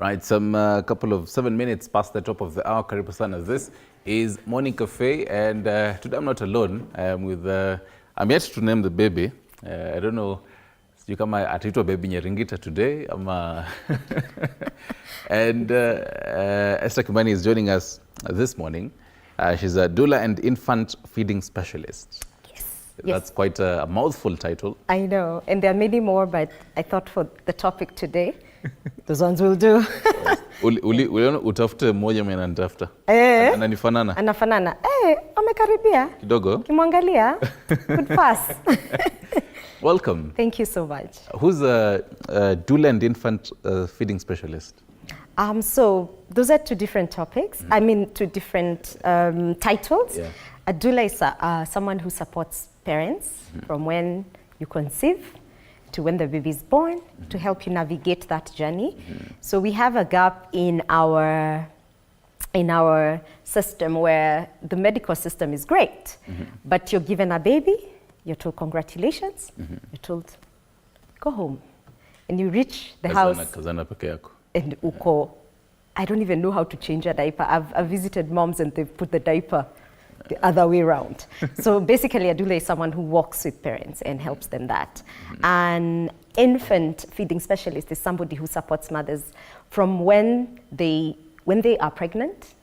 Right, some couple of 7 minutes past the top of the hour. Karibu sana. This is Morning Cafe, and today I'm not alone. I'm with, I'm yet to name the baby. I don't know, sijui kama ataitwa baby Nyeringita today. And Esther Kimani is joining us this morning. She's a doula and infant feeding specialist. That's quite a mouthful title. I know, and there are many more, but I thought for the topic today, those ones will do. Uliona utafute mmoja mwenye ananitafuta. Ananifanana. Anafanana. Amekaribia. Kidogo. Kimwangalia. Good pass. Welcome. Thank you so much. Who's a doula and infant feeding specialist? So those are two different topics. I mean, two different titles. Yeah. A doula is someone who supports parents from when you conceive to when the baby is born to help you navigate that journey. So we have a gap in our system where the medical system is great, but you're given a baby, you're told congratulations, you're told go home, and you reach the house and uko, I don't even know how to change a diaper. I've visited moms and they've put the diaper the other way around. So basically a doula is someone who walks with parents and helps them that. An infant feeding specialist is somebody who supports mothers from when they are pregnant,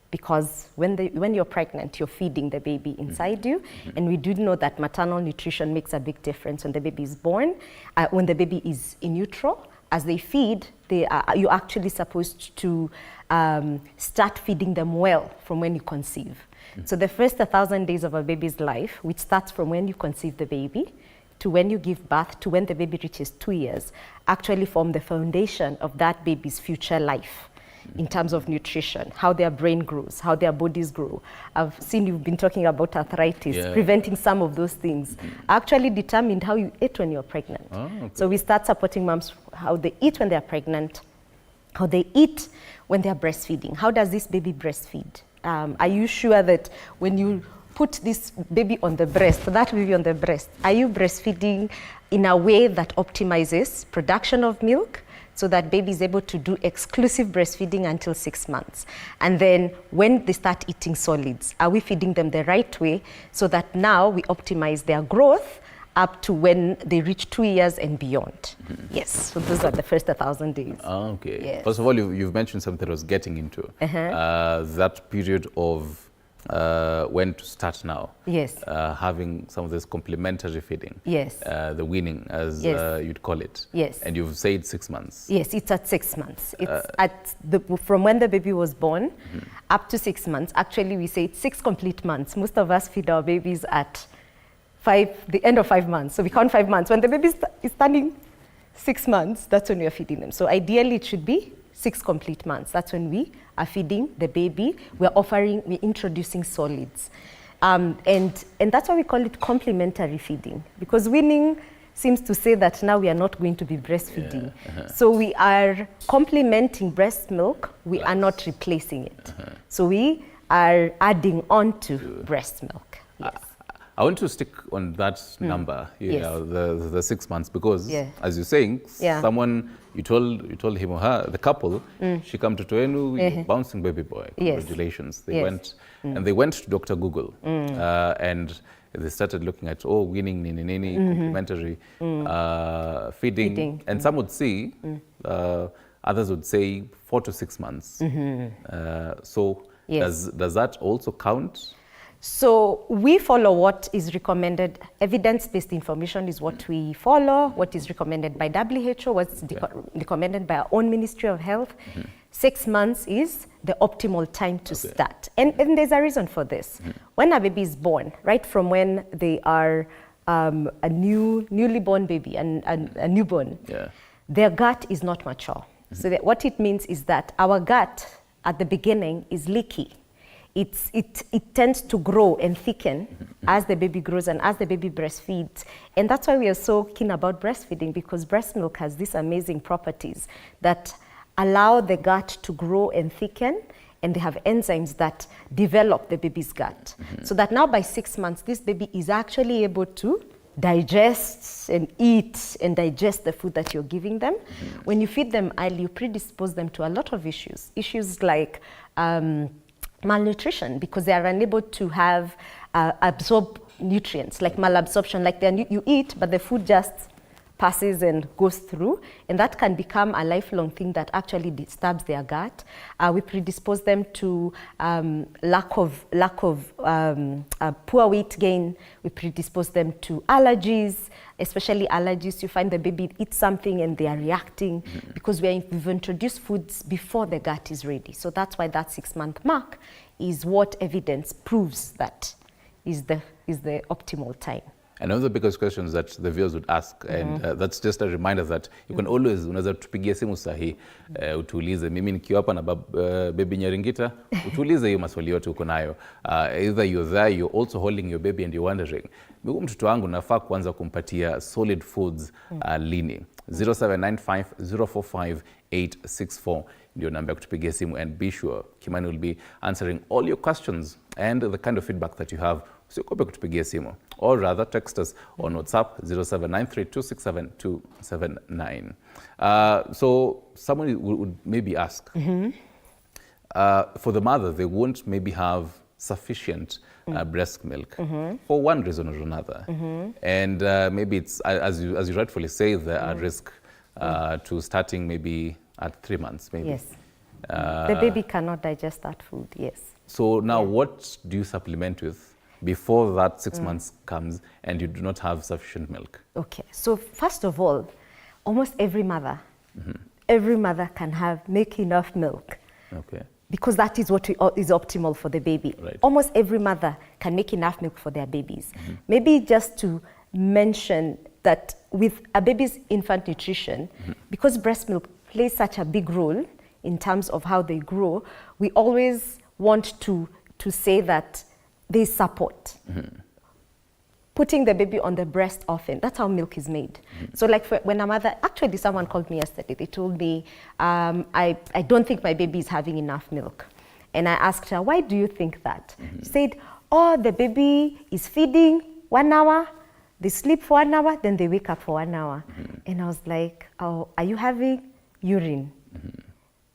because when you're pregnant, you're feeding the baby inside you. And we do know that maternal nutrition makes a big difference when the baby is born, when the baby is in utero. As they feed, you're actually supposed to start feeding them well from when you conceive. So the first 1,000 days of a baby's life, which starts from when you conceive the baby to when you give birth to when the baby reaches 2 years, actually form the foundation of that baby's future life in terms of nutrition, how their brain grows, how their bodies grow. I've seen you've been talking about arthritis, preventing some of those things. Actually determined how you eat when you're pregnant. So we start supporting moms how they eat when they're pregnant, how they eat when they're breastfeeding. How does this baby breastfeed? Are you sure that when you put this baby on the breast, that baby on the breast, are you breastfeeding in a way that optimizes production of milk so that baby is able to do exclusive breastfeeding until 6 months? And then when they start eating solids, are we feeding them the right way so that now we optimize their growth up to when they reach 2 years and beyond? Yes, so those are the first 1,000 days. Okay. Yes. First of all, you've mentioned something that I was getting into. That period of when to start now. Yes. Having some of this complementary feeding. Yes. The weaning, as you'd call it. Yes. And you've said 6 months. Yes, it's at 6 months. It's from when the baby was born up to 6 months. Actually, we say it's 6 complete months. Most of us feed our babies at the end of 5 months. So we count 5 months. When the baby is turning 6 months, that's when we are feeding them. So ideally it should be 6 complete months. That's when we are feeding the baby. We're introducing solids. And that's why we call it complementary feeding, because weaning seems to say that now we are not going to be breastfeeding. So we are complementing breast milk. We are not replacing it. So we are adding on to breast milk. Yes. I want to stick on that number, you know, the 6 months, because as you're saying, someone, you told him or her, the couple, she come to Toenu, bouncing baby boy, congratulations. They went, and they went to Dr. Google, and they started looking at, weaning, nini, complementary feeding, and some would see, others would say 4 to 6 months. So does that also count? So we follow what is recommended. Evidence-based information is what we follow, what is recommended by WHO, what's recommended by our own Ministry of Health. 6 months is the optimal time to start. And there's a reason for this. When a baby is born, right from when they are a newly born baby, and a newborn, their gut is not mature. So what it means is that our gut at the beginning is leaky. It tends to grow and thicken as the baby grows and as the baby breastfeeds. And that's why we are so keen about breastfeeding, because breast milk has these amazing properties that allow the gut to grow and thicken, and they have enzymes that develop the baby's gut. So that now by 6 months, this baby is actually able to digest and eat and digest the food that you're giving them. When you feed them early, you predispose them to a lot of issues. Issues like malnutrition, because they are unable to have absorb nutrients, like malabsorption, like you eat, but the food just passes and goes through, and that can become a lifelong thing that actually disturbs their gut. We predispose them to lack of poor weight gain. We predispose them to allergies, especially allergies. You find the baby eats something and they are reacting because we've introduced foods before the gut is ready. So that's why that 6-month mark is what evidence proves that is the optimal time. And one of the biggest questions that the viewers would ask, and that's just a reminder that you can always, unaweza tupigia simu sahi, utuulize, mimi nikiwa hapa na baby Nyaringita, utuulize hiyo maswali yote uko nayo. Either you're there, you're also holding your baby and you're wondering, mtoto wangu nafaa kuanza kumpatia solid foods lini? 0795045864 ndio namba ya kutupigia simu, and be sure Kimani will be answering all your questions and the kind of feedback that you have. Usiogope kutupigia simu, or rather text us on WhatsApp 0793267279. So someone would maybe ask, for the mother, they won't maybe have sufficient breast milk for one reason or another, and maybe it's as you rightfully say, they're at risk to starting maybe at 3 months, maybe. Yes, the baby cannot digest that food. Yes. So now, what do you supplement with before that 6 months comes and you do not have sufficient milk? Okay, so first of all, almost every mother can make enough milk. Okay. Because that is what is optimal for the baby. Right. Almost every mother can make enough milk for their babies. Maybe just to mention that with a baby's infant nutrition, because breast milk plays such a big role in terms of how they grow, we always want to say that there's support. Putting the baby on the breast often, that's how milk is made. So like when a mother, actually someone called me yesterday, they told me, I don't think my baby is having enough milk. And I asked her, why do you think that? She said, oh, the baby is feeding 1 hour, they sleep for 1 hour, then they wake up for 1 hour. And I was like, oh, are you having urine?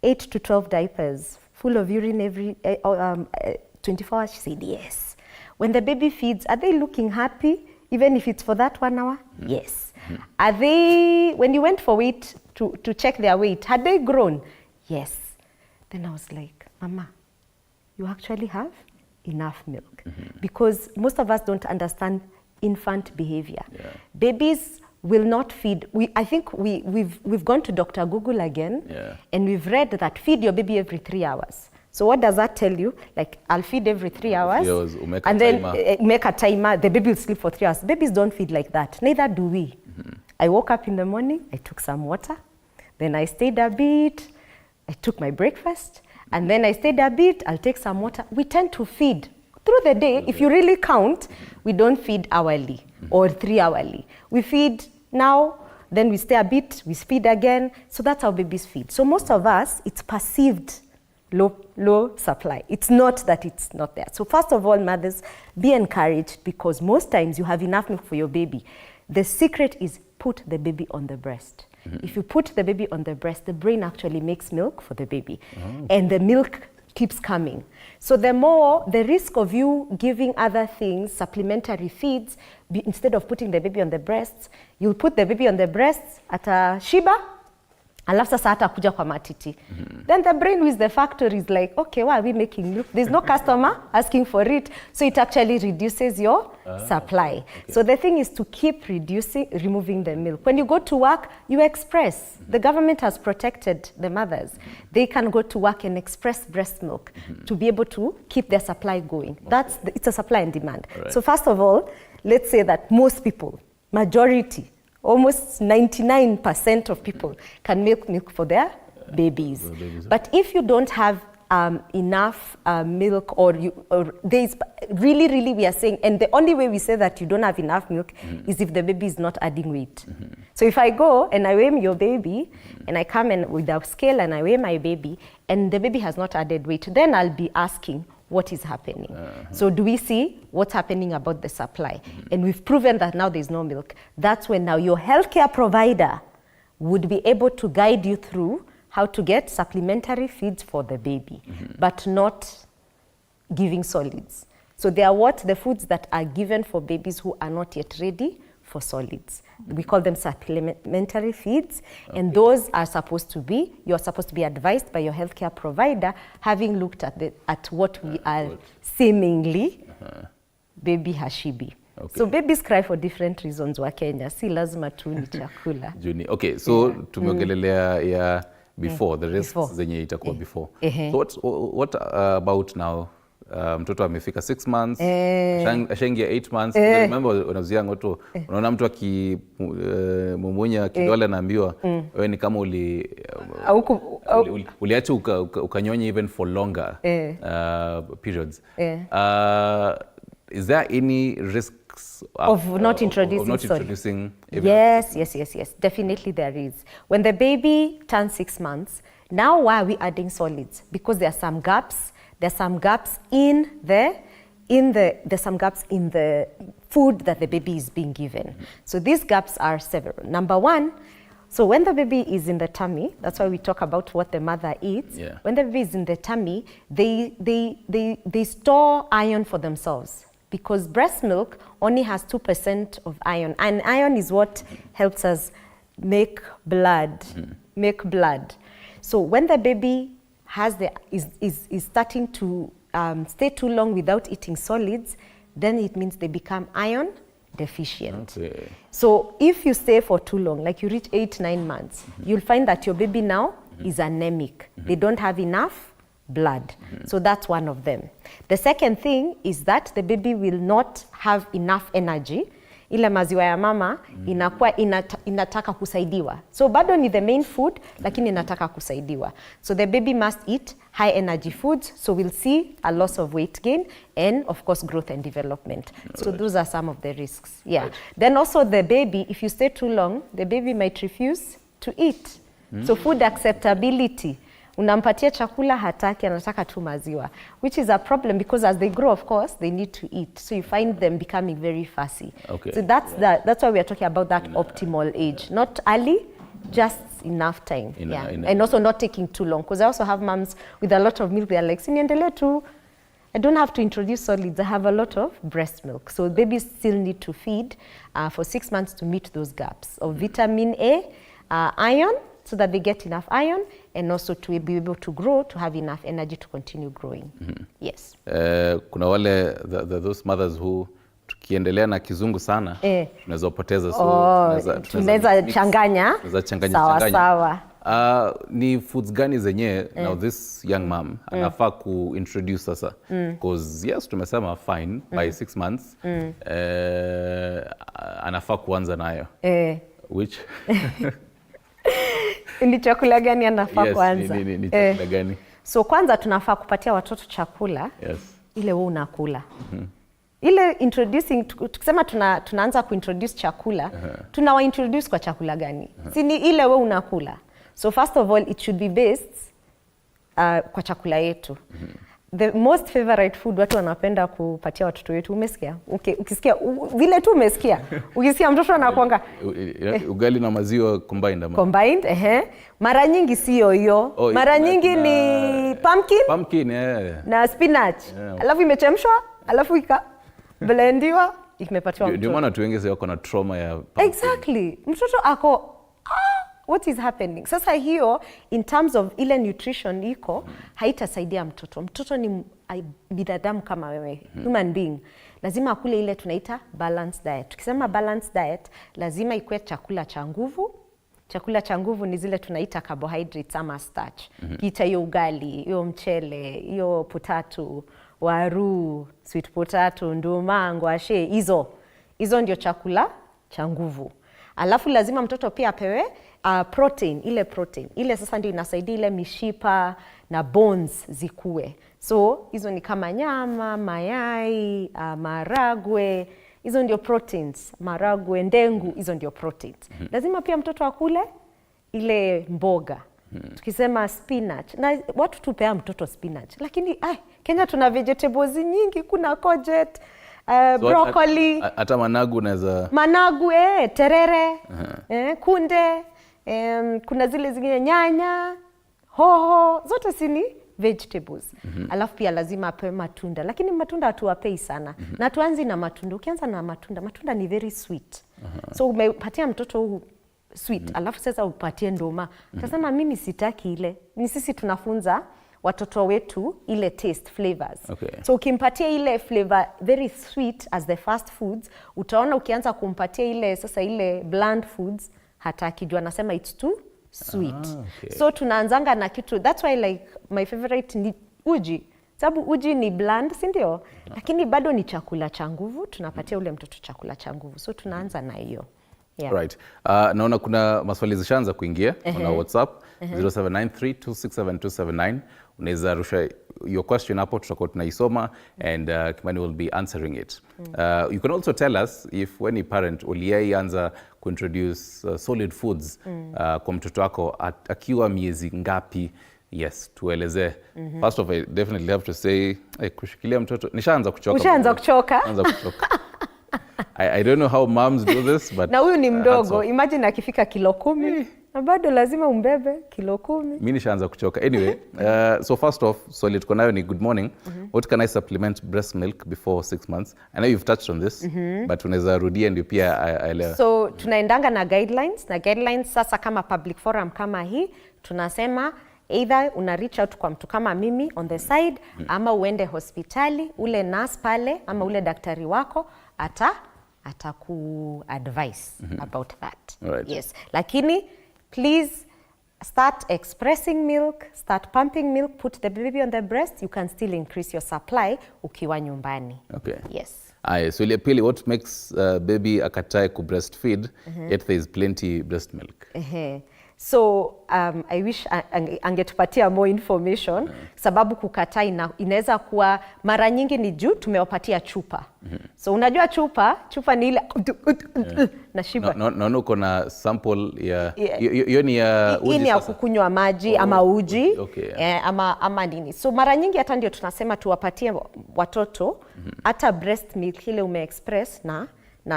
8 to 12 diapers, full of urine every 24 hours? She said, yes. When the baby feeds, are they looking happy, even if it's for that 1 hour? Yes. Are they, when you went for weight, to check their weight, had they grown? Yes. Then I was like, Mama, you actually have enough milk. Because most of us don't understand infant behavior. Babies will not feed. I think we've gone to Dr. Google again, and we've read that feed your baby every 3 hours. So what does that tell you? Like, I'll feed every 3 hours, and then make a timer, the baby will sleep for 3 hours. Babies don't feed like that, neither do we. I woke up in the morning, I took some water, then I stayed a bit, I took my breakfast, and then I stayed a bit, I'll take some water. We tend to feed through the day. If you really count, we don't feed hourly or 3 hourly. We feed now, then we stay a bit, we feed again. So that's how babies feed. So most of us, it's perceived low supply. It's not that it's not there. So first of all, mothers, be encouraged, because most times you have enough milk for your baby. The secret is put the baby on the breast. If you put the baby on the breast, the brain actually makes milk for the baby. And the milk keeps coming. So the risk of you giving other things, supplementary feeds, instead of putting the baby on the breasts, you'll put the baby on the breasts at a shiba, alafu sasa hata kuja kwa matiti. Then the brain with the factory is like, okay, why are we making milk? There's no customer asking for it. So it actually reduces your supply. Okay. So the thing is to keep removing the milk. When you go to work, you express. The government has protected the mothers. They can go to work and express breast milk to be able to keep their supply going. It's a supply and demand. Right. So first of all, let's say that most people, majority, almost 99% of people can make milk for their babies. But if you don't have enough milk, or there's really we are saying, and the only way we say that you don't have enough milk is if the baby is not adding weight. So if I go and I weigh your baby, and I come in with a scale and I weigh my baby, and the baby has not added weight, then I'll be asking, what is happening. So do we see what's happening about the supply? And we've proven that now there's no milk. That's when now your healthcare provider would be able to guide you through how to get supplementary feeds for the baby, but not giving solids. So they are the foods that are given for babies who are not yet ready for solids. We call them supplementary feeds, and those are supposed to be, you're supposed to be advised by your healthcare provider, having looked at what we are seemingly baby hashibi. So babies cry for different reasons wa Kenya, si lazima tu ni chakula. Okay, so tumeongelelea ya before, the risks zenye itakuwa before. So what about now? Mtoto amefika 6 months, ashaingia 8 months. Remember unazuia ngoto, unaona mtu akimumunya kidole anaambiwa wewe ni kama uliacha ukanyonya even for longer periods. Is there any risks of not introducing Yes, definitely there is. When the baby turns 6 months, now why are we adding solids? Because there are some gaps. There's some gaps in there's some gaps in the food that the baby is being given. So these gaps are several. Number one, so when the baby is in the tummy, that's why we talk about what the mother eats. When the baby is in the tummy, they store iron for themselves, because breast milk only has 2% of iron, and iron is what helps us make blood. So when the baby is starting to stay too long without eating solids, then it means they become iron deficient. So if you stay for too long, like you reach 8-9 months, you'll find that your baby now is anemic. They don't have enough blood. So that's one of them. The second thing is that the baby will not have enough energy. Ile maziwa ya mama inakuwa inataka kusaidiwa. So bado ni the main food, lakini inataka kusaidiwa. So the baby must eat high energy foods, so we'll see a loss of weight gain and of course growth and development. So those are some of the risks. Then also the baby, if you stay too long, the baby might refuse to eat. So food acceptability. Unampatia chakula hataki, anataka tu maziwa, which is a problem because as they grow, of course, they need to eat. So you find them becoming very fussy. So that's why we are talking about that optimal age. Not early, just enough time. And also not taking too long. Because I also have moms with a lot of milk. They are like, siniendele tu, I don't have to introduce solids. I have a lot of breast milk. So babies still need to feed for 6 months to meet those gaps of vitamin A, iron, so that they get enough iron, and also to be able to grow, to have enough energy to continue growing. Yes. Kuna wale those mothers who tukiendelea na kizungu sana tunaweza poteza, so tunaweza changanya. Sawa. Ni foods gani zenye now this young mom anafaa kuintroduce sasa? Because yes, tumesema fine by 6 months anafaa kuanza nayo. Which ni chakula gani anafaa kuanza? Ni chakula gani? So kwanza tunafaa kupatia watoto chakula ile wewe unakula. Ile introducing, tukisema tunaanza kuintroduce chakula, tunawa introduce kwa chakula gani? Si ni ile wewe unakula. So first of all, it should be based kwa chakula yetu. The most favorite food watu wanapenda kupatia watoto wetu, umesikia? Ukisikia vile tu umesikia. Ukisikia mtoto anakuanga ugali na maziwa combined, mara nyingi sio hiyo. Mara nyingi ni pumpkin na spinach. Alafu imechemshwa, alafu ikablendiwa, imepatiwa mtoto. Ndio maana watu wengi wako na trauma ya pumpkin. Exactly. Mtoto ako what is happening? Sasa hiyo in terms of ile nutrition iko haitasaidia mtoto. Mtoto ni binadamu kama wewe, human being. Lazima akule ile tunaita balanced diet. Tukisema balanced diet, lazima ikuwe chakula cha nguvu. Chakula cha nguvu ni zile tunaita carbohydrates ama starch. Kita hiyo ugali, hiyo mchele, hiyo potato, waru, sweet potato, nduma, ngwashe, hizo ndio chakula cha nguvu. Alafu lazima mtoto pia apewe protein. Ile sasa ndio inasaidia ile mishipa na bones zikue. So hizo ni kama nyama, mayai, maragwe, hizo ndio proteins. Maragwe, ndengu, hizo ndio proteins. Lazima pia mtoto akule ile mboga. Tukisema spinach, na watu tupea mtoto spinach, lakini Kenya tuna vegetables nyingi, kuna courgette, broccoli. Hata managu unaweza. Managu, terere, kunde, kuna zile zingine nyanya, hoho, zote si vegetables. Alafu pia lazima apewe matunda, lakini matunda hatuwapei sana. Na tuanzi na matunda. Ukianza na matunda ni very sweet. So umepatia mtoto huu sweet, alafu sasa upatie ndoma. Tasema mimi sitaki ile. Ni sisi tunafunza watoto wetu ile taste flavors. Okay. So ukimpatia ile flavor very sweet as the first foods, utaona ukianza kumpatia ile bland foods hataki, jua anasema it's too sweet. Okay. So tunaanzanga na kitu, that's why like my favorite ni uji. Sababu uji ni bland, si ndio? Lakini bado ni chakula cha nguvu, tunapatia ule mtoto chakula cha nguvu. So tunaanza na hiyo. Yeah. Right. Naona kuna maswali zishaanza kuingia on WhatsApp 0793267279. Unaweza rusha your question hapo, tutakuwa tunaisoma and Kimani will be answering it. You can also tell us if when a parent ulianza kuintroduce solid foods kwa mtoto wako akiwa miezi ngapi? Yes, tueleze. First of all, I definitely have to say, kushikilia mtoto nishaanza kuchoka. Ushaanza kuchoka? Anza kuchoka. I don't know how moms do this, but na huyu ni mdogo. Imagine akifika kilo 10 na bado lazima umbebe kilo 10. Mimi nishaanza kuchoka. Anyway, so first off, swali tuko nayo ni good morning. What can I supplement breast milk before 6 months? I know you've touched on this, but unaweza rudia ndio pia aelewe. So tunaendanga na guidelines sasa kama public forum kama hii, tunasema either una reach out kwa mtu kama mimi on the side, ama uende hospitali, ule nurse pale ama ule daktari wako ataku-advise about that. Right. Yes. Lakini please start expressing milk, start pumping milk, put the baby on the breast. You can still increase your supply ukiwa nyumbani. Okay. Yes. So ile pili, what makes baby akatae ku breastfeed yet there is plenty breast milk? So I wish angetupatia more information, sababu kukataa inaweza kuwa mara nyingi ni juu tumewapatia chupa. So unajua chupa ni ile na shiba. No, kuna sample ya hiyo ni ya uji. Ni ya kukunywa maji ama uji. Okay. Ama nini. So mara nyingi hata ndio tunasema tuwapatie watoto hata breast milk ile umeexpress na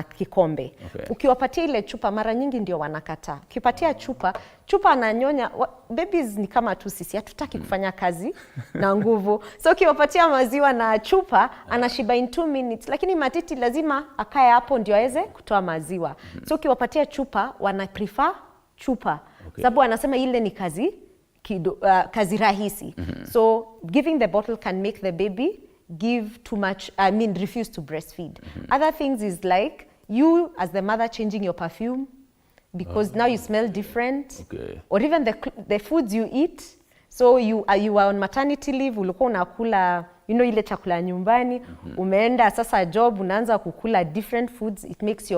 kikombe. Okay. Ukiwapatia ile chupa mara nyingi ndio wanakataa. Ukipatia chupa ananyonya. Babies ni kama tu sisi, hatutaki kufanya kazi na nguvu. So ukiwapatia maziwa na chupa anashiba in 2 minutes, lakini matiti lazima akae hapo ndio aweze kutoa maziwa. So ukiwapatia chupa wana prefer chupa. Okay. Sababu anasema ile ni kazi rahisi. So giving the bottle can make the baby refuse to breastfeed. Other things is like you as the mother changing your perfume because now you smell different. Okay. Or even the foods you eat. So you are on maternity leave, ulikuwa unakula ile chakula nyumbani, umeenda sasa job unaanza kukula different foods. It makes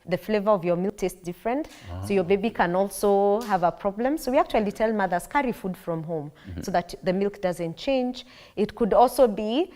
the flavor of your milk taste different. So your baby can also have a problem. So we actually tell mothers carry food from home so that the milk doesn't change. It could also be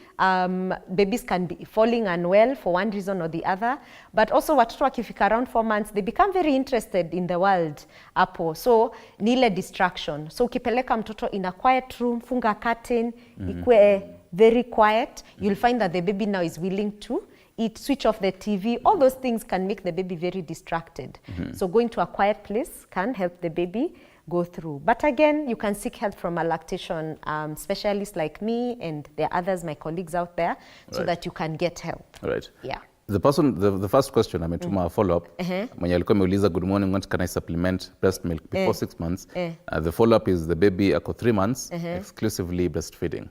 babies can be falling unwell for one reason or the other. But also watoto wakifika around 4 months, they become very interested in the world hapo. So ni ile distraction. So ukipeleka mtoto in a quiet room, funga curtain, ikue very quiet, you'll find that the baby now is willing to eat, switch off the TV. All those things can make the baby very distracted. So going to a quiet place can help the baby go through. But again, you can seek help from a lactation specialist like me, and there are others, my colleagues out there, so that you can get help. Right. Yeah. The first question ametuma follow-up. Mwenye alikuwa ameuliza, good morning, what can I supplement breast milk before 6 months? The follow-up is the baby ako 3 months, exclusively breastfeeding.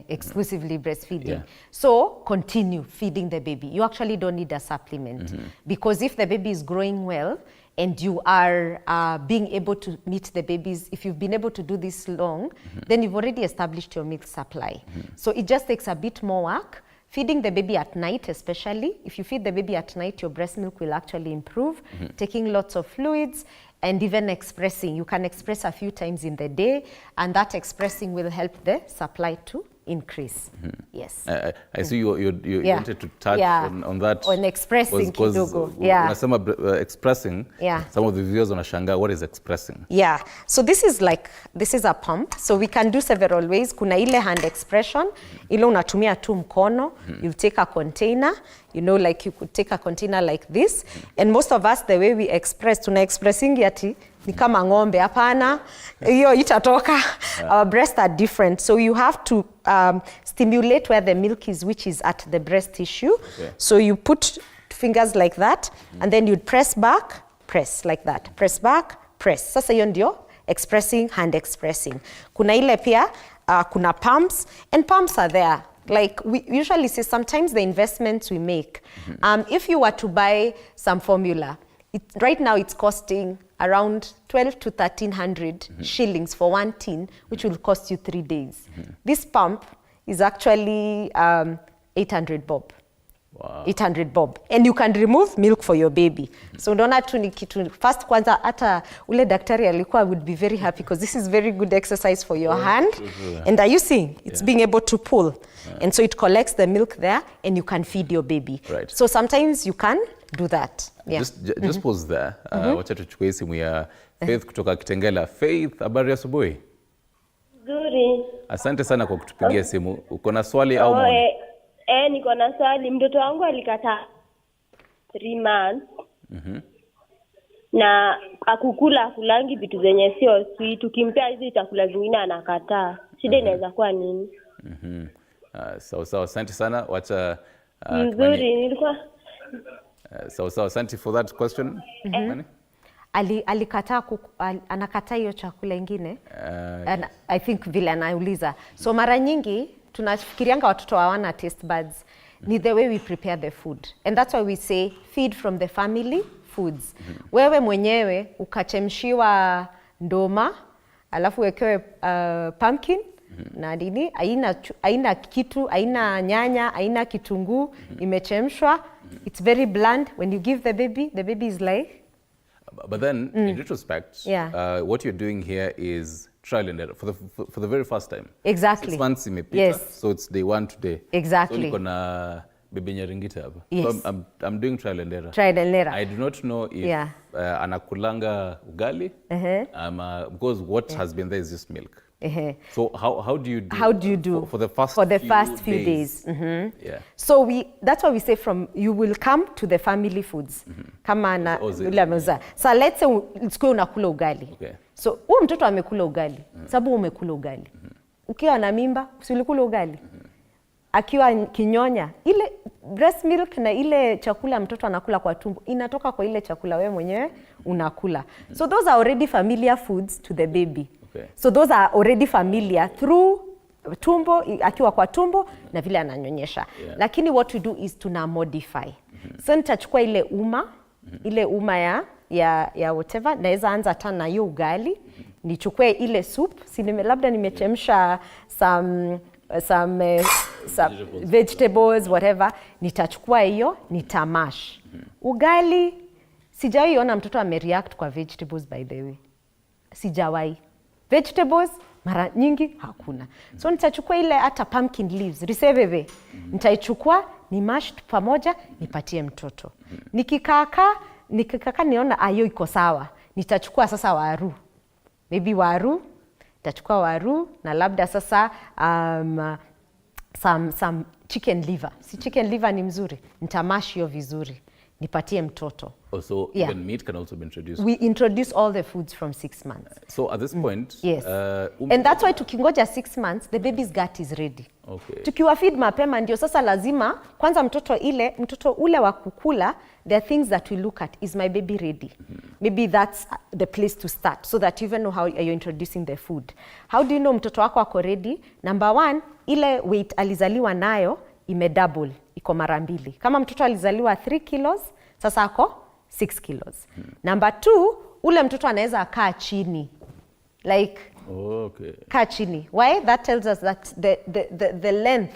Exclusively breastfeeding. Yeah. So continue feeding the baby. You actually don't need a supplement. Because if the baby is growing well, and you are being able to meet the babies, if you've been able to do this long, then you've already established your milk supply. So it just takes a bit more work. Feeding the baby at night especially. If you feed the baby at night, your breast milk will actually improve. Taking lots of fluids and even expressing. You can express a few times in the day, and that expressing will help the supply to increase. Yes. I see you wanted to touch on that. On expressing kidogo. Unasema expressing. Some of the viewers wanashangaa, what is expressing? Yeah. So this is a pump. So we can do several ways. Kuna ile hand expression. Ile unatumia tu mkono. You take a container. You know, like you could take a container like this. And most of us, the way we express, tuna expressing yati, ni kama ngombe, hapana, hiyo itatoka. Our breasts are different. So you have to stimulate where the milk is, which is at the breast tissue. Okay. So you put fingers like that, and then you'd press back, press like that. Press back, press. Sasa hiyo ndio expressing, hand expressing. Kuna ile pia, kuna pumps, and pumps are there. Like we usually say, sometimes the investments we make, if you were to buy some formula, right now it's costing around 12 to 1,300 shillings for one tin, which will cost you 3 days. This pump is actually 800 bob. Wow. 800 bob. And you can remove milk for your baby. So unaona tu ni kitu first kwanza hata ule daktari alikuwa would be very happy because this is very good exercise for your hand. And are you seeing? It's being able to pull. And so it collects the milk there and you can feed your baby. Right. So sometimes you can do that. Yeah. Just pause there. Wacha tuchukue simu ya Faith kutoka Kitengela. Faith, habari asubuhi? Nzuri. Asante sana kwa kutupigia simu. Uko na swali au maoni? Niko na swali. Mtoto wangu alikataa 3 months. Na akukula kulangi vitu zenye sio sweet. Tukimpea hizi chakula zingine anakataa. Shida inaweza kuwa nini? Sawa, asante sana. Wacha nzuri nilikuwa sawa, asante for that question. Alikataa anakataa hiyo chakula ingine. I think vile anauliza. So mara nyingi tunafikirianga watoto hawana taste buds. Ni the way we prepare the food. And that's why we say feed from the family foods. Wewe mwenyewe ukachemshiwa ndoma, alafu wekewe pumpkin, na nini, haina kitu, haina nyanya, haina kitunguu, imechemshwa. It's very bland. When you give the baby is like. But then, in retrospect, what you're doing here is trial and error for the very first time. Exactly. 6 months imepita, so it's day 1 today. Exactly. So niko na bebe nyaringita hapa. Yes. So I'm doing trial and error. Trial and error. I do not know if anakulanga ugali, because what has been there is just milk. So how do you do for the first few days? Yeah. So that's why we say you will come to the family foods. Kama na so let's say unakula ugali. Okay. So huyu mtoto amekula ugali. Sababu umekula ugali. Ukiwa na mimba, usilikula ugali. Akiwa kinyonya, ile breast milk na ile chakula mtoto anakula kwa tumbo inatoka kwa ile chakula wewe mwenyewe unakula. So those are already familiar foods to the baby. Okay. So those are already familiar through tumbo, akiwa kwa tumbo na vile ananyonyesha. Lakini what we do is tuna modify. So nitachukua ile uma ya whatever, naweza anza hata na hiyo ugali, nichukue ile soup, labda nimechemsha some vegetables whatever, nitachukua hiyo, nitamash. Ugali sijawahi ona mtoto amereact kwa vegetables, by the way. Sijawahi. Vegetables mara nyingi hakuna. So nitachukua ile hata pumpkin leaves, riseveve. Nitaichukua, ni mash pamoja, nipatie mtoto. Nikikaka niona hiyo iko sawa. Nitachukua sasa waru. Maybe waru, nitachukua waru na labda sasa some chicken liver. Si chicken liver ni mzuri. Nitamash hiyo vizuri. Nipatie mtoto. So even meat can also be introduced? We introduce all the foods from 6 months. So at this point... Yes. And that's why tukingoja 6 months, the baby's gut is ready. Okay. Tukiwa feed mapema ndio sasa lazima, kwanza mtoto ule wa kukula, there are things that we look at. Is my baby ready? Maybe that's the place to start, so that you even know how you're introducing the food. How do you know mtoto wako ako ready? Number 1, ile weight alizaliwa nayo, double, iko mara 2. Kama mtoto alizaliwa 3 kilos, sasa ako 6 kilos. Number 2, ule mtoto anaweza kaa chini. Like, kaa chini. Why? That tells us that the length,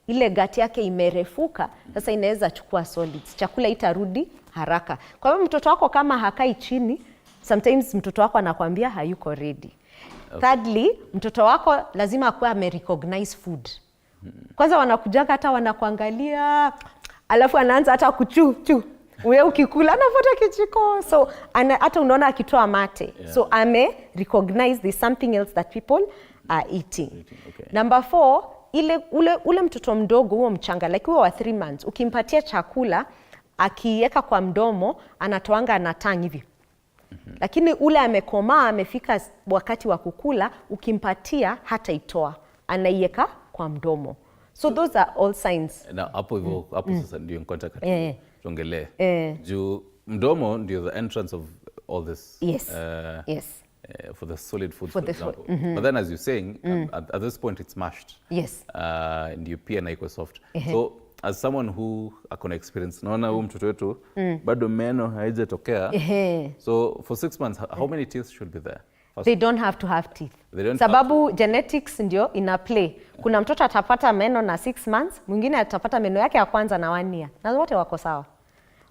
ile gati yake imerefuka, sasa inaweza chukua solids. Chakula itarudi haraka. Kwa hivyo mtoto wako kama hakai chini, sometimes mtoto wako anakuambia hayuko ready. Thirdly, mtoto wako lazima akuwe amerecognize food. Kwanza wanakujaga hata wanakuangalia, alafu anaanza hata kuchu. Wewe ukikula anafuata kijiko. So hata unaona akitoa mate. So recognize there's something else that people are eating. Okay. Number 4, ule mtoto mdogo huo mchanga like huo wa 3 months, ukimpatia chakula akiweka kwa mdomo anatoanga anatang hivi. Lakini ule amekomaa amefika wakati wa kukula, ukimpatia hata itoa, anaiweka kwa mdomo. So those are all signs. Na hapo sasa ndio contact tuongelee. Juu mdomo ndio the entrance of all this. Yes. For the solid foods, for example. But then as you're saying, at this point it's mashed. Yes. Ndio pia na iko soft. So as someone who akona experience, naona huyu mtoto wetu bado meno haijatokea. So for 6 months, how many teeth should be there? They don't have to have teeth. Sababu genetics ndio ina play. Kuna mtoto atapata meno na 6 months, mwingine atapata meno yake ya kwanza na 1 year. Na wote wako sawa.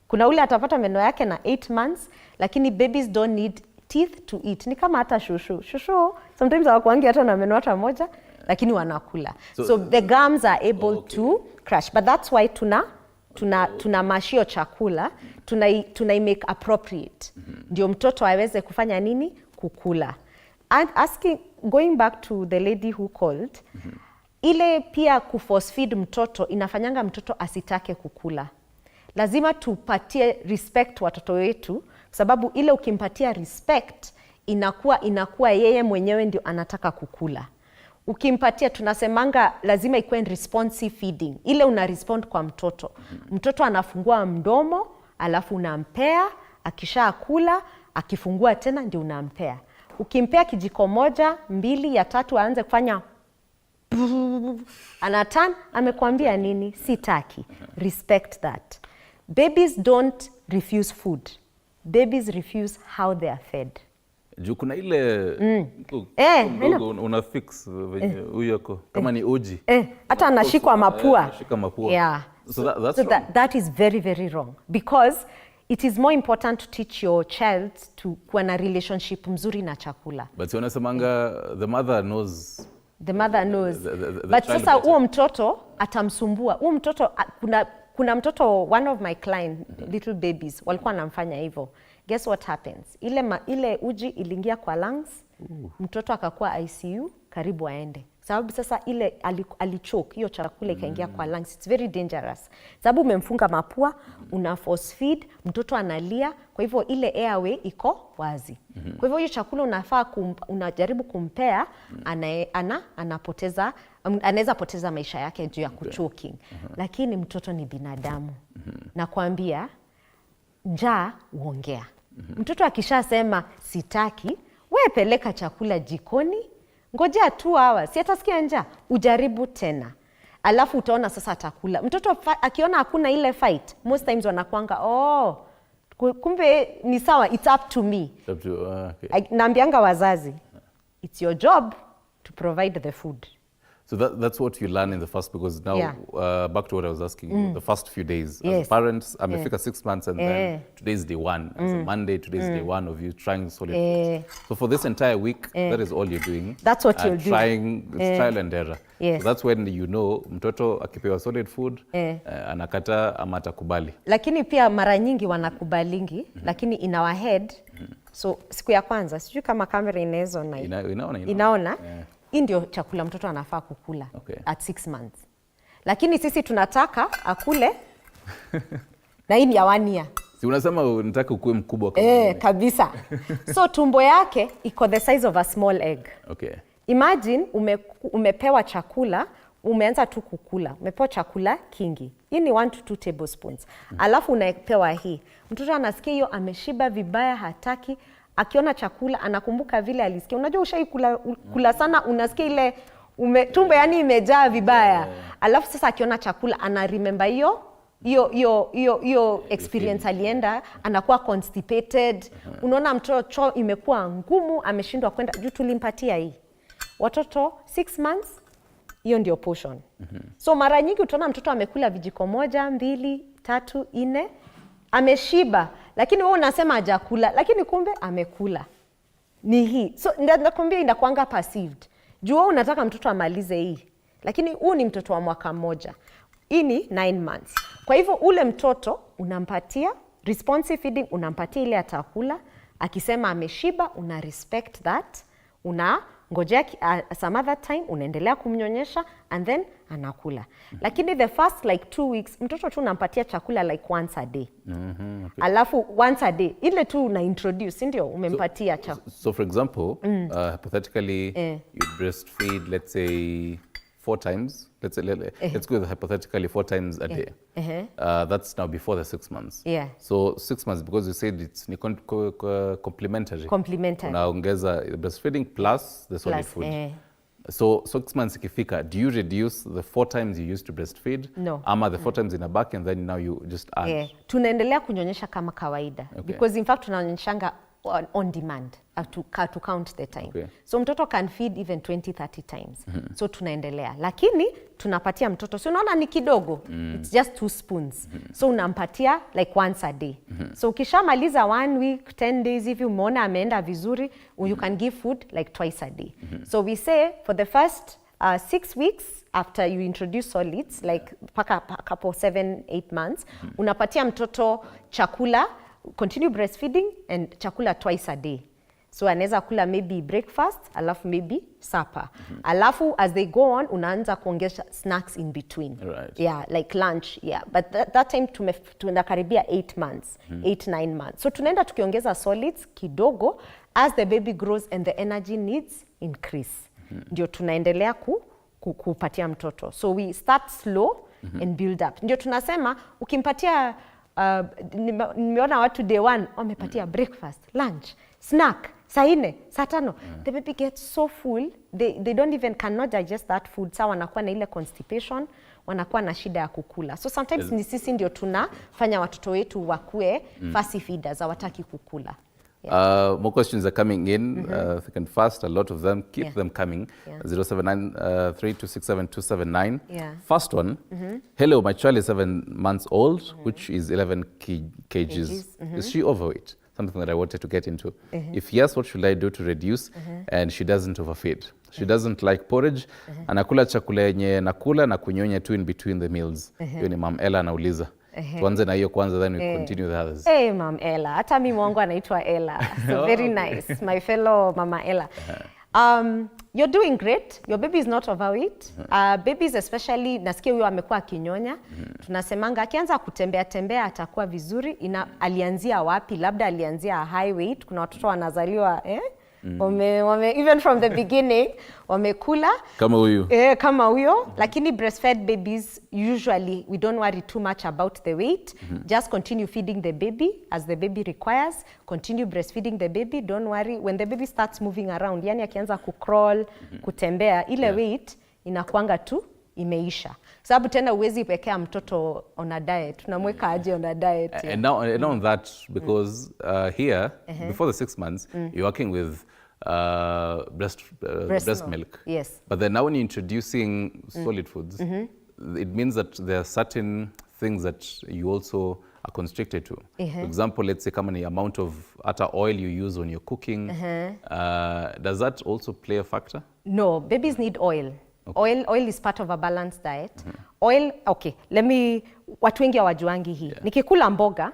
Kuna ule atapata meno yake na 8 months, lakini babies don't need teeth to eat. Ni kama hata shushu. Shushu sometimes hawakuangi hata na meno hata moja, lakini wanakula. So the gums are able to crush. But that's why tuna mashio chakula, tuna make appropriate. Ndio mtoto aweze kufanya nini? Kukula. And going back to the lady who called, ile pia kuforce feed mtoto inafanyanga mtoto asitake kukula. Lazima tupatie respect watoto wetu, sababu ile ukimpatia respect inakuwa yeye mwenyewe ndio anataka kukula. Ukimpatia, tunasemanga lazima ikuwe responsive feeding. Ile una respond kwa mtoto. Mtoto anafungua mdomo, alafu unampea, akisha kula, akifungua tena ndio unampea. Ukimpea kijiko 1, 2, ya 3 aanze kufanya anatan, amekwambia nini? Sitaki. Respect that. Babies don't refuse food. Babies refuse how they are fed. Juu kuna ile una fix venye uyoko kama ni uji. Hata anashikwa mapua. Anashika mapua. Yeah. So that is very, very wrong. Because it is more important to teach your child to kuwa na relationship mzuri na chakula. But unasemanga the mother knows. The mother knows. But sasa huo mtoto atamsumbua. Huo mtoto kuna mtoto, one of my client, little babies, walikuwa wanamfanya hivyo. Guess what happens? Ile uji iliingia kwa lungs, mtoto akakuwa ICU, karibu aende. Sababu sasa ile alichoke, hiyo chakula ikaingia kwa lungs. It's very dangerous. Sababu umemfunga mapua, una force feed, mtoto analia, kwa hivyo ile airway iko wazi. Kwa hivyo hiyo chakula unafaa unajaribu kumpea, anaweza poteza maisha yake juu ya kuchoking. Lakini mtoto ni binadamu. Nakwambia, njaa uongea. Mtoto akishasema sitaki, wewe peleka chakula jikoni, ngojea 2 hours, si atasikia njaa, ujaribu tena. Alafu utaona sasa atakula. Mtoto akiona hakuna ile fight, most times wanakuanga, kumbe ni sawa, it's up to me. Okay. Naambianga wazazi, it's your job to provide the food. So that's what you learn in the first, because now back to what I was asking you, the first few days as parents, amefika 6 months and then today's day 1. As a Monday, today's day 1 of you trying solid foods. So for this entire week, that is all you're doing. That's what you're doing. It's trial and error. So that's when you know mtoto akipewa solid food, anakata ama atakubali. Lakini pia mara nyingi wanakubalingi, lakini in our head, so siku ya kwanza, sijui kama kamera inaona. Hii ndio chakula mtoto anafaa kukula at 6 months. Lakini sisi tunataka akule na hii ni ya 1 year. Si unasema unataka ukue mkubwa kama kabisa. So tumbo yake iko the size of a small egg. Okay. Imagine umepewa chakula, umeanza tu kukula. Umepewa chakula kingi. Hii ni 1 to 2 tablespoons. Alafu unapewa hii. Mtoto anasikia hiyo ameshiba vibaya, hataki. Akiona chakula anakumbuka vile alisikia. Unajua kula sana, unasikia ile tumbo yani imejaa vibaya. Alafu sasa akiona chakula ana remember hiyo experience alienda, anakuwa constipated. Unaona mtoto choo imekuwa ngumu, ameshindwa kwenda juu tulimpatia hii. Watoto 6 months, hiyo ndio portion. So mara nyingi utaona mtoto amekula vijiko 1, 2, 3, 4, ameshiba. Lakini wewe unasema hajakula, lakini kumbe amekula. Ni hii. So nakwambia inakuanga perceived. Juu wewe unataka mtoto amalize hii. Lakini huu ni mtoto wa mwaka mmoja. Hii ni 9 months. Kwa hivyo ule mtoto unampatia responsive feeding, unampatia ile atakula. Akisema ameshiba, una respect that. Ngojea some other time, unaendelea kumnyonyesha and then anakula. Lakini the first like 2 weeks, mtoto tu unampatia chakula like once a day. Okay. Alafu once a day, ile tu una introduce, ndio umempatia chakula. So for example, hypothetically, you breastfeed, let's say 4 times. Let's go with hypothetically 4 times a day. That's now before the 6 months. Yeah. So 6 months, because you said it's complementary. Unaongeza breastfeeding plus the solid food. So 6 months ikifika, do you reduce the 4 times you used to breastfeed? No. Ama the 4 times in a back and then now you just add? Tunaendelea kunyonyesha kama kawaida. Okay. Because in fact tunanyonyeshanga on demand to count the time. Okay. So mtoto can feed even 20-30 times. So tunaendelea. Lakini tunapatia mtoto, so unaona ni kidogo. It's just 2 spoons. So unampatia like once a day. So ukishamaliza 1 week, 10 days, if you umeona ameenda vizuri, you can give food like twice a day. So we say for the first 6 weeks after you introduce solids, like paka couple 7-8 months, unapatia mtoto chakula, continue breastfeeding and chakula twice a day. So anaweza kula maybe breakfast, alafu maybe supper. Alafu as they go on, unaanza kuongeza snacks in between. Right. Yeah, like lunch. Yeah, but that time tunakaribia 8 months, 8-9 months. So tunaenda tukiongeza solids kidogo as the baby grows and the energy needs increase. Ndio tunaendelea kupatia mtoto. So we start slow and build up. Ndio tunasema ukimpatia nimeona watu day 1 wamepatia breakfast, lunch, snack, saa 4, saa 5. The baby gets so full, they don't even cannot digest that food. Sawa, wanakuwa na ile constipation, wanakuwa na shida ya kukula. So sometimes ni sisi ndio tunafanya watoto wetu wakue fussy feeders, hawataki kukula. Yeah. More questions are coming in, thick and fast, a lot of them. Keep them coming. 079-3267-279. First one, hello, my child is 7 months old, which is 11 kgs. Is she overweight? Something that I wanted to get into. If yes, what should I do to reduce? And she doesn't overfeed. She doesn't like porridge. Anakula chakula yenye nakula na kunyonya tu in between the meals. Hiyo ni Mom Ella anauliza. Tuanze na hiyo kwanza, then we continue the others. Hey, Mom Ella. Hata mimi wangu anaitwa Ella. So very nice. My fellow Mama Ella. You're doing great. Your baby is not overweight. Babies especially, nasikia huyo amekuwa akinyonya. Tunasemanga akianza kutembea atakuwa vizuri. Alianzia wapi? Labda alianzia high weight. Kuna watoto wanazaliwa even from the beginning wamekula kama huyo kama huyo. Lakini breastfed babies usually we don't worry too much about the weight. Just continue feeding the baby as the baby requires. Continue breastfeeding the baby, don't worry. When the baby starts moving around, yani akianza kucrawl, kutembea, ile weight inakuanga tu imeisha. Sababu tena uwezi pekea mtoto on a diet. Tunamweka aje on a diet. And now on that, because here, before the 6 months, you're working with breast milk. Yes. But then now when you're introducing solid foods, it means that there are certain things that you also are constricted to. For example, let's say the amount of oil you use when you're cooking. Does that also play a factor? No, babies need oil. Okay. Oil is part of a balanced diet. Oil, okay, watu wengi hawajuangi hii. Nikikula mboga,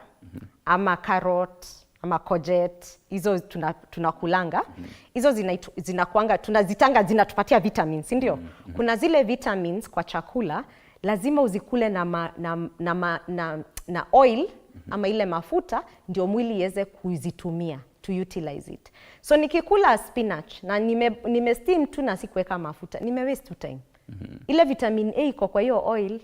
ama carrot, ama courgette, hizo tunakulanga. Hizo zinakuanga, tunazitanga zinatupatia vitamins, ndio? Kuna zile vitamins kwa chakula, lazima uzikule na oil, ama ile mafuta, ndio mwili iweze kuzitumia, to utilize it. So nikikula spinach, na nime steam tu na sikuweka mafuta, nime waste time. Ile vitamin A iko kwa hiyo oil,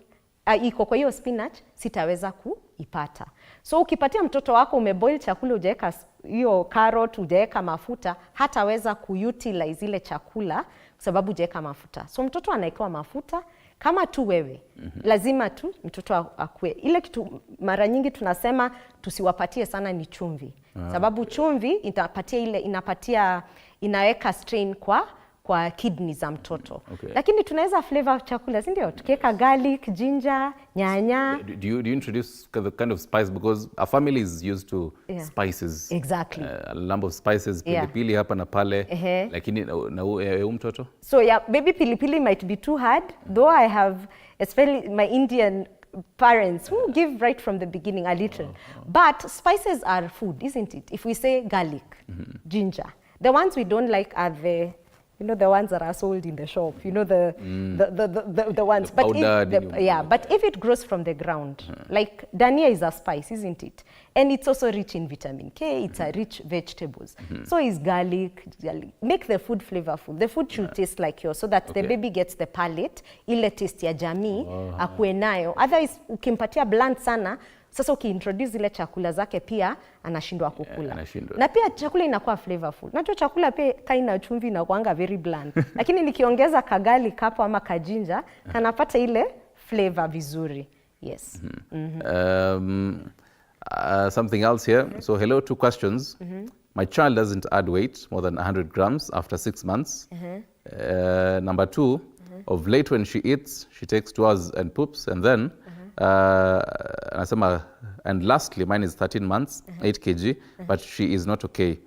iko kwa hiyo spinach, sitaweza kuipata. So ukipatia mtoto wako umeboil chakula, hujaweka hiyo carrot, hujaweka mafuta, hataweza kuutilize ile chakula kwa sababu hujaweka mafuta. So mtoto anaekewa mafuta kama tu wewe. Lazima tu mtoto akue. Ile kitu mara nyingi tunasema tusiwapatie sana ni chumvi. Sababu chumvi inaweka strain kwa kidney za mtoto. Lakini tunaweza flavor chakula, si ndio? Tukiweka garlic, ginger, nyanya. Do you introduce the kind of spice, because a family is used to spices? Exactly. A number of spices, pilipili hapa na pale. Lakini na mtoto? So yeah, maybe pilipili might be too hard, though I have, especially my Indian parents who give right from the beginning a little. But spices are food, isn't it? If we say garlic, ginger, the ones we don't like are the, you know, the ones that are sold in the shop, you know, the ones. The powder, but if it grows from the ground, like dania is a spice, isn't it? And it's also rich in vitamin K, it's a rich vegetables. So is garlic. Make the food flavorful. The food should taste like yours, so that the baby gets the palate, ile taste ya jamii, akue nayo. Otherwise, ukimpatia bland sana, sasa ukiintroduce ile chakula zake pia anashindwa kukula. Na pia chakula inakuwa flavorful. Najua chakula pia kaina chumvi inakuanga very bland. Lakini nikiongeza kagali kapo ama kajinja, kanapata ile flavor vizuri. Yes. Something else here. So hello, 2 questions. My child doesn't add weight more than 100 grams after 6 months. Number 2, of late when she eats, she takes 2 hours and poops, and then and lastly, mine is 13 months, 8 kg, but she is not okay.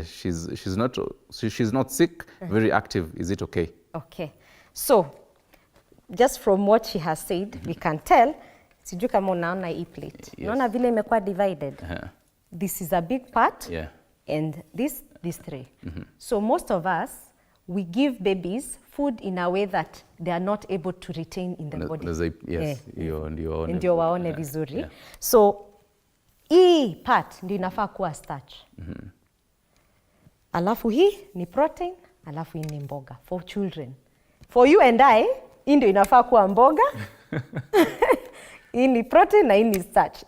She's not sick, very active. Is it okay? Okay. So, just from what she has said, we can tell, sijui kama unaona hii plate. Unaona vile imekuwa divided? This is a big part, and this 3. So most of us, we give babies food in a way that they are not able to retain in the body. Ndio waone vizuri. So, hii part ndio inafaa kuwa starch. Alafu hii ni protein, alafu hii ni mboga for children. For you and I, hii ndio inafaa kuwa mboga. Hii ni protein na hii ni starch.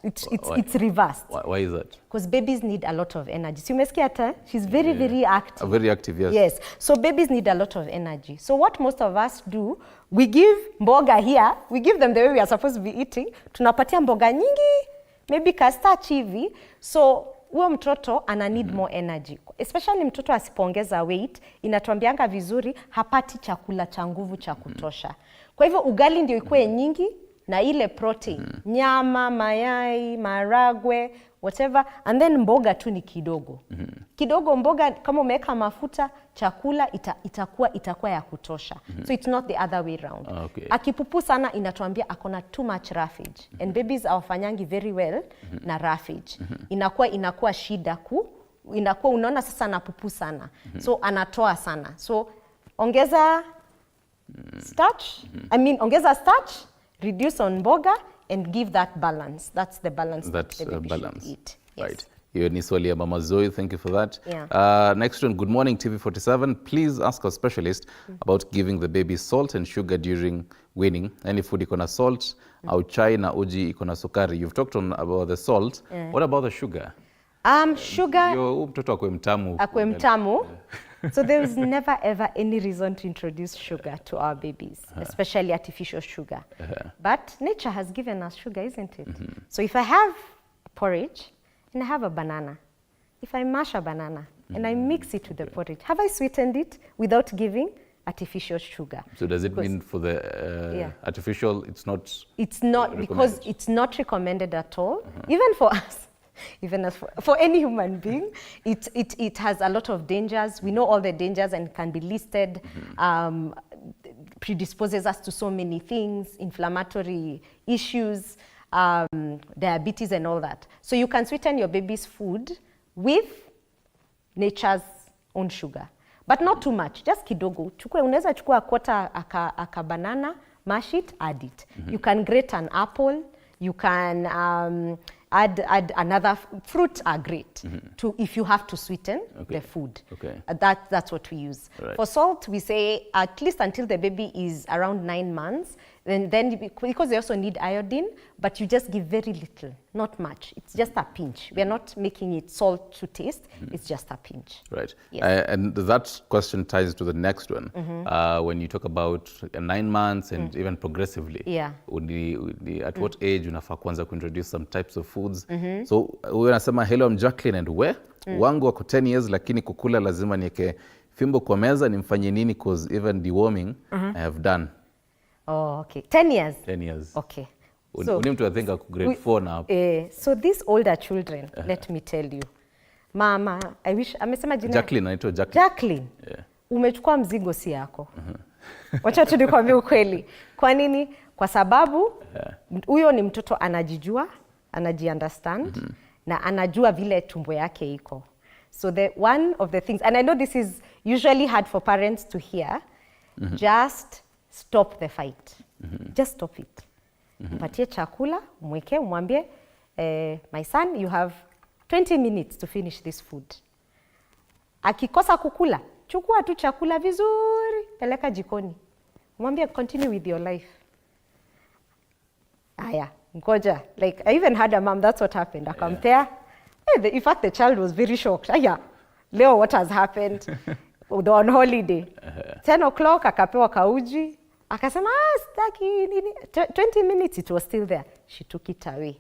It's reversed. Why is that? Because babies need a lot of energy. So umesikia hata, she's very active. Very active, yes. Yes. So babies need a lot of energy. So what most of us do, we give mboga here, we give them the way we are supposed to be eating. Tunapatia mboga nyingi, maybe ka starch hivi. So huyo mtoto ana need more energy. Especially mtoto asipoongeza weight, inatuambianga vizuri hapati chakula cha nguvu cha kutosha. Kwa hivyo ugali ndio ikuwe nyingi, na ile protein, nyama, mayai, maragwe, whatever, and then mboga tu ni kidogo. Kidogo mboga, kama umeweka mafuta, chakula itakuwa ya kutosha. So it's not the other way around. Akipupu sana inatuambia akona too much roughage. And babies hawafanyangi very well na roughage. Inakuwa shida inakuwa unaona sasa anapupu sana. So anatoa sana. So ongeza starch, ongeza starch, reduce on mboga, and give that balance. That's the balance that the baby should eat. Yes. Right. Hiyo ni swali ya Mama Zoe. Thank you for that. Next one, good morning TV47. Please ask our specialist about giving the baby salt and sugar during weaning. Any food iko na salt, au chai na uji iko na sukari. You've talked about the salt. What about the sugar? Sugar. Mtoto akwe mtamu. Akwe mtamu. So there is never ever any reason to introduce sugar to our babies, especially artificial sugar. But nature has given us sugar, isn't it? So if I have porridge and I have a banana, if I mash a banana and I mix it with the porridge, have I sweetened it without giving artificial sugar? So does it mean for the artificial, it's not? It's not, because it's not recommended at all, even for us. Even as for any human being, it has a lot of dangers. We know all the dangers and can be listed. Predisposes us to so many things, inflammatory issues, diabetes and all that. So you can sweeten your baby's food with nature's own sugar, but not too much, just kidogo. Unaweza chukua quarter aka banana, mash it, add it. You can grate an apple, you can add another fruit are great to if you have to sweeten the food. That's what we use. For salt, we say at least until the baby is around 9 months. Then because they also need iodine, but you just give very little, not much. It's just a pinch. We are not making it salt to taste. It's just a pinch. Right. Yes. And that question ties to the next one. When you talk about 9 months and even progressively, at what age unafaa kuanza kuintroduce some types of foods? So wewe unasema hello, I'm Jacqueline and where? Wangu wako 10 years lakini kukula lazima nieke fimbo kwa meza nimfanye nini cause even deworming I have done. Oh, okay. 10 years? 10 years. Okay. So, we need to think of grade 4 now. So these older children, let me tell you. Mama, I wish, amesema jina? Jacqueline, anaitwa Jacqueline. Jacqueline. Yeah. Umechukua mzigo si yako. Wacha tu nikwambie ukweli. Kwa nini? Kwa sababu huyo ni mtoto anajijua, anajiunderstand, na anajua vile tumbo yake iko. So one of the things, and I know this is usually hard for parents to hear, just stop the fight. Just stop it. Mpatie chakula, mweke, umwambie, my son, you have 20 minutes to finish this food. Akikosa kukula, chukua tu chakula vizuri, peleka jikoni. Mwambie continue with your life. Aya, ngoja. Like, I even had a mom, that's what happened. Akampea. In fact, the child was very shocked. Aya, leo what has happened? They're on holiday. 10 o'clock, akapewa kauji. Akasema, staki nini. 20 minutes, it was still there. She took it away.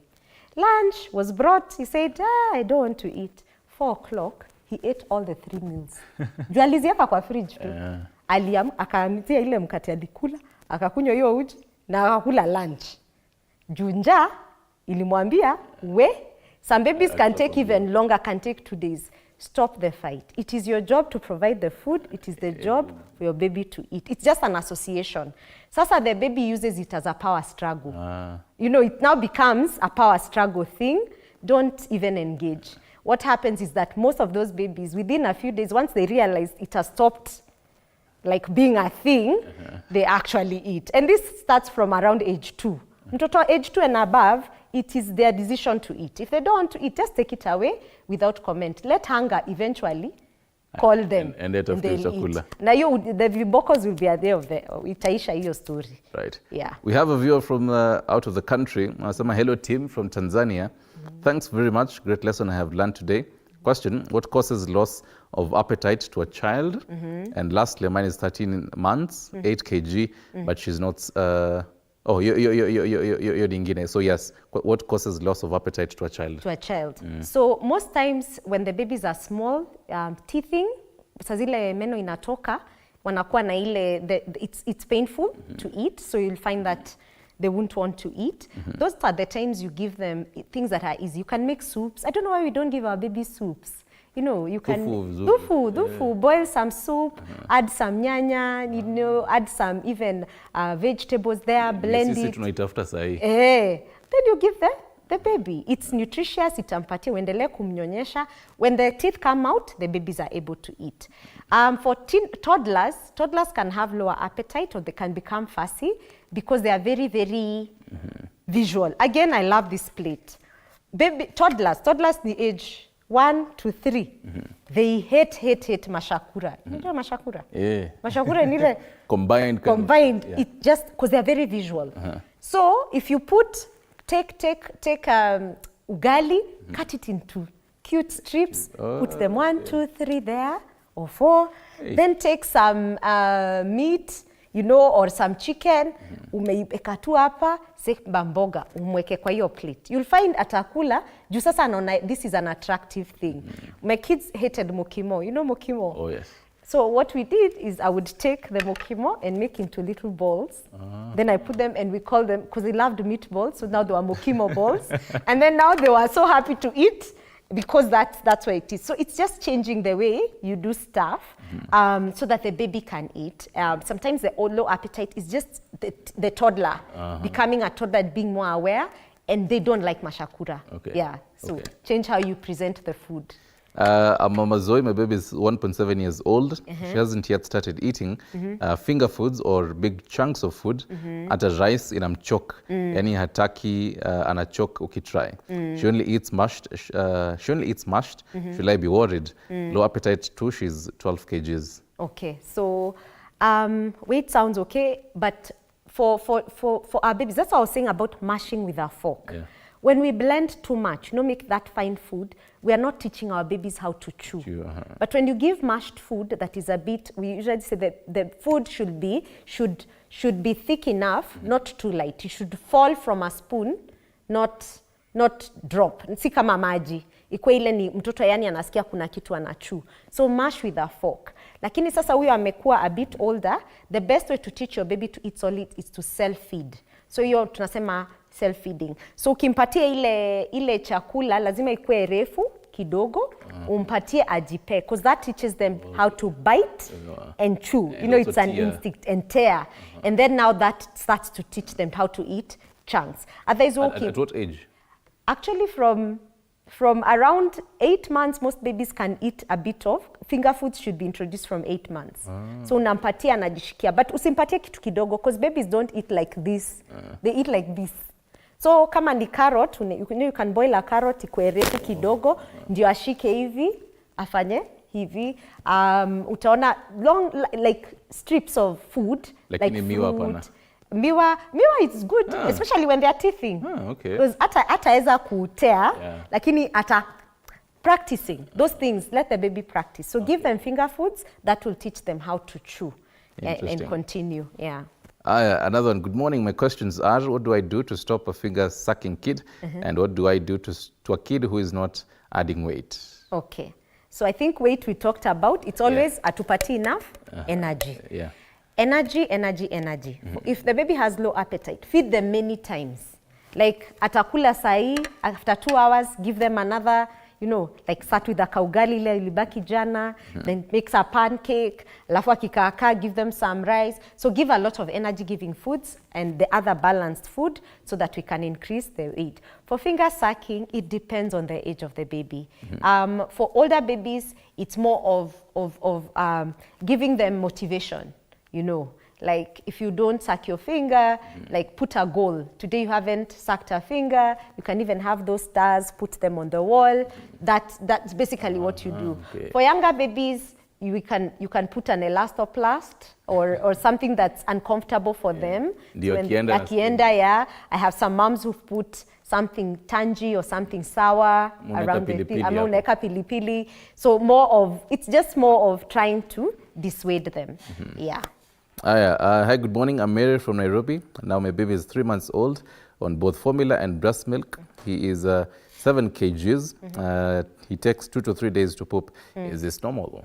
Lunch was brought. He said, I don't want to eat. 4 o'clock, he ate all the 3 meals. Juu aliziweka kwa fridge tu. Akaamitia ile mkate alikula, akakunywa hiyo uji, na akakula lunch. Juu njaa ilimwambia, some babies can take even longer, can take 2 days. Stop the fight. It is your job to provide the food. It is the job for your baby to eat. It's just an association. Sasa the baby uses it as a power struggle. You know, it now becomes a power struggle thing. Don't even engage. What happens is that most of those babies, within a few days, once they realize it has stopped like being a thing, they actually eat. And this starts from around age 2. Mtoto age 2 and above, it is their decision to eat. If they don't want to eat, just take it away without comment. Let hunger eventually call them. And let of chakula. Na the vibokos will be a day of the itaisha hiyo story. Right. Yeah. We have a viewer from out of the country. Anasema, hello team from Tanzania. Thanks very much. Great lesson I have learned today. Question, what causes loss of appetite to a child? And lastly, mine is 13 months, 8 kg, but she's not... you're dingine. So yes, what causes loss of appetite to a child? To a child. So most times when the babies are small, teething, sa zile meno inatoka, wanakuwa na ile, it's painful to eat, so you'll find that they won't want to eat. Those are the times you give them things that are easy. You can make soups. I don't know why we don't give our babies soups. You know, you can dufu, boil some soup, add some nyanya, you know, add some even vegetables there, blend it. Then you give the baby. It's nutritious, itampatia, uendelee kumnyonyesha. When the teeth come out, the babies are able to eat. For toddlers can have lower appetite, or they can become fussy because they are very, very visual. Again, I love this plate. Toddlers the age 1 to 3, they hate mashakura. You know mashakura? Yeah. Mashakura is ile combined. Yeah. It just because they are very visual. So if you take ugali, cut it into cute strips, put them 1, 2, 3 there, or 4. Then take some meat, you know, or some chicken, umeipeka tu hapa, seka mboga, umweke kwa hiyo plate. You'll find atakula, juu sasa anaona this is an attractive thing. My kids hated mokimo. You know mokimo? Oh, yes. So what we did is I would take the mokimo and make into little balls. Then I put them and we call them, because they loved meatballs, so now they were mokimo balls. And then now they were so happy to eat because that's where it is. So it's just changing the way you do stuff so that the baby can eat. Sometimes the low appetite is just the toddler becoming a toddler, being more aware, and they don't like mashakura. Okay. Yeah, so change how you present the food. Mama Zoe, my baby is 1.7 years old. She hasn't yet started eating finger foods or big chunks of food. Hata rice inamchoke. Yani hataki anachoke ukitry. She only eats mashed. Should I be worried? Low appetite too. She's 12 kgs. Okay, so weight sounds okay, but for our babies, that's what I was saying about mashing with a fork. Yeah. When we blend too much, make that fine food, we are not teaching our babies how to chew. But when you give mashed food that is a bit, we usually say that the food should be thick enough, not too light. It should fall from a spoon, not drop. Si kama maji. ikuwe ile ni mtoto yani anasikia kuna kitu anachew. So mash with a fork. Lakini sasa huyo amekuwa a bit older, the best way to teach your baby to eat solid is to self-feed. So hiyo tunasema self-feeding. So ukimpatia ile chakula lazima ikuwe refu kidogo, umpatie ajipe, because that teaches them how to bite and chew. You know, it's an instinct, and tear. And then now that starts to teach them how to eat chunks. Otherwise, at what age? Actually, from around 8 months, most babies can eat a bit of. Finger foods should be introduced from 8 months. So unampatia anajishikia, but usimpatie kitu kidogo, because babies don't eat like this. They eat like this. So kama ni carrot, you can boil a carrot ikuwe refu kidogo, ndio ashike hivi, afanye hivi. Utaona long like strips of food, like miwa pana. Miwa is good, especially when they are teething. Okay. Because ataweza kutea, lakini practicing those things, let the baby practice. So give them finger foods that will teach them how to chew and continue. Yeah. Another one. Good morning. My questions are: what do I do to stop a finger-sucking kid, and what do I do to a kid who is not adding weight? Okay. So I think weight we talked about. It's always atupati enough energy. Yeah. Energy. If the baby has low appetite, feed them many times. Like atakula sai, after 2 hours, give them another. You know, like start with a kaugali ile ilibaki jana, then mix a pancake, alafu akikaaka, give them some rice. So give a lot of energy giving foods and the other balanced food so that we can increase the weight. For finger sucking, it depends on the age of the baby. For older babies, it's more of giving them motivation, you know. Like if you don't suck your finger, like put a goal. Today you haven't sucked a finger. You can even have those stars, put them on the wall. That's basically what you do. Okay. For younger babies, you can put an elastoplast or something that's uncomfortable for them. I have some moms who've put something tangy or something sour around the pilipili. So it's just more of trying to dissuade them. Yeah. Hi, good morning. I'm Mary from Nairobi. Now my baby is 3 months old on both formula and breast milk. He is 7 kgs. He takes 2 to 3 days to poop. Is this normal?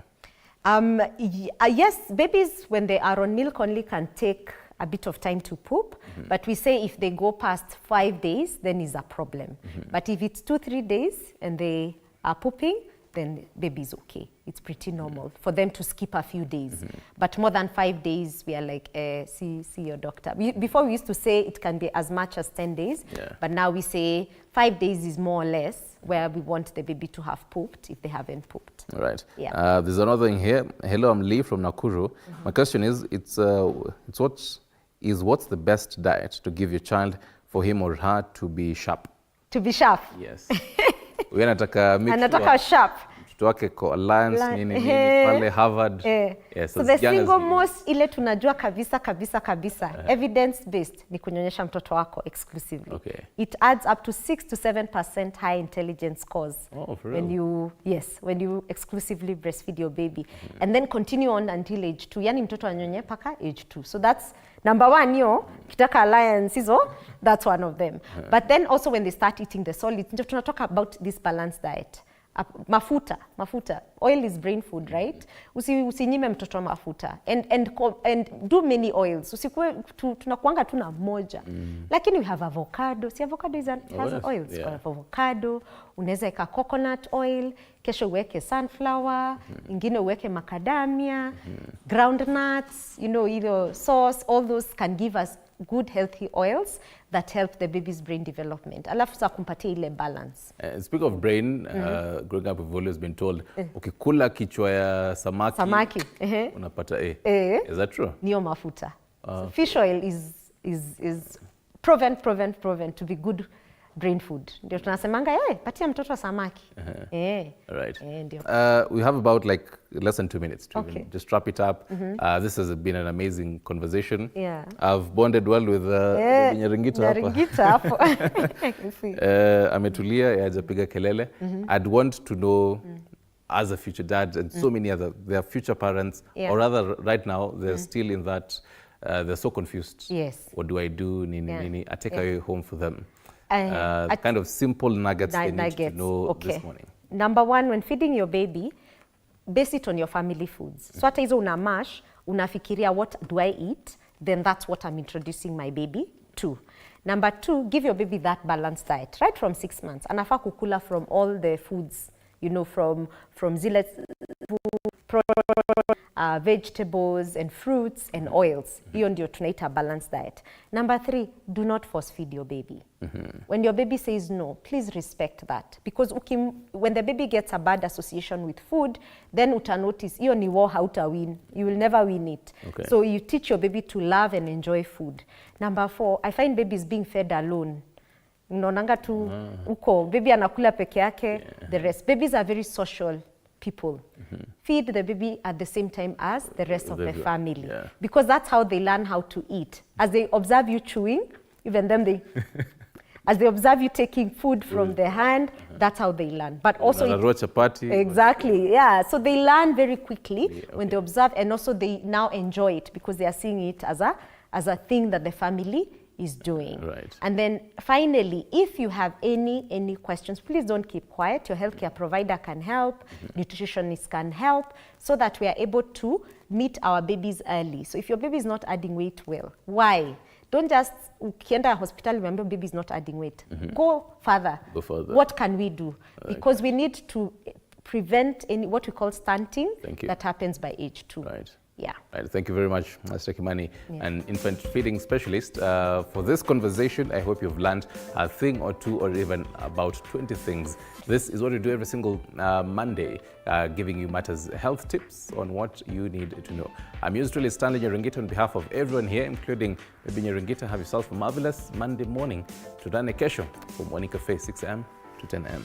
Yes, babies when they are on milk only can take a bit of time to poop. But we say if they go past 5 days, then is a problem. But if it's 2-3 days and they are pooping, then baby is okay. It's pretty normal for them to skip a few days. But more than 5 days, we are like, see your doctor. Before we used to say it can be as much as 10 days, but now we say 5 days is more or less where we want the baby to have pooped if they haven't pooped. All right. Yeah. There's another thing here. Hello, I'm Lee from Nakuru. My question is, what's the best diet to give your child for him or her to be sharp? To be sharp? Yes. We anataka sharp. Mtoto wake ko Alliance nini pale Harvard. Yes, so the single most ile tunajua kabisa evidence based ni kunyonyesha mtoto wako exclusively. Okay. It adds up to 6 to 7% high intelligence scores. Oh, for real? When you exclusively breastfeed your baby and then continue on until age 2. Yani mtoto anyonye paka age 2. So that's number 1 kitaka Alliance hizo, that's one of them. But then also when they start eating the solids, ndio tunatoka about this balanced diet. Mafuta. Oil is brain food, right? Usinyime mtoto mafuta. And do many oils. Usikue tunakuanga tu na moja. Lakini we have avocado. See, avocado has oils. Yeah. Avocado, unaweza eka coconut oil, kesho uweke sunflower, ingine uweke macadamia, groundnuts, either sauce, all those can give us good healthy oils that help the baby's brain development. Alafu sa kumpatia ile balance. Speak of brain, growing up we've always been told, ukikula kichwa ya samaki unapata A. Is that true? Niyo mafuta. So fish oil is proven to be good brain food. Ndio tunasemanga patia mtoto samaki. Right. We have about less than 2 minutes to just wrap it up. This has been an amazing conversation. Yeah. I've bonded well with Nyaringita hapo. Ametulia, hajapiga kelele. I'd want to know, as a future dad and so many other, their future parents, or rather right now, they're still in that, they're so confused. Yes. What do I do? Nini. I take away home for them. Kind of simple nuggets they need to know this morning. Number one, when feeding your baby, base it on your family foods. So hata hizo una mash, unafikiria what do I eat, then that's what I'm introducing my baby to. Number two, give your baby that balanced diet, right from 6 months. Anafaa kukula from all the foods, you know, from zile vegetables and fruits and oils. Hiyo ndio tunaita balanced diet. Number three, do not force feed your baby. When your baby says no, please respect that. Because when the baby gets a bad association with food, then uta notice, hiyo ni war hauta win. You will never win it. Okay. So you teach your baby to love and enjoy food. Number four, I find babies being fed alone. Unaonanga tu uko, baby anakula peke yake, the rest. Babies are very social people. Feed the baby at the same time as the rest of the family. Because that's how they learn how to eat. As they observe you chewing, even them as they observe you taking food from their hand, that's how they learn. But also exactly, yeah. So they learn very quickly when they observe, and also they now enjoy it because they are seeing it as a thing that the family is doing. Right. And then finally, if you have any questions, please don't keep quiet. Your healthcare provider can help, nutritionists can help, so that we are able to meet our babies early. So if your baby is not adding weight well, why? Don't just ukienda hospital remember baby is not adding weight. Go further. What can we do? Because we need to prevent what we call stunting that happens by age 2. Right. Yeah. Right. Thank you very much, Mr. Kimani, an infant feeding specialist. For this conversation, I hope you've learned a thing or two, or even about 20 things. This is what we do every single Monday, giving you matters health tips on what you need to know. I'm yours truly, Stanley Nyarungita, on behalf of everyone here, including Baby Nyarungita. Have yourself a marvelous Monday morning. Tudane kesho for Morning Cafe, 6 a.m. to 10 a.m.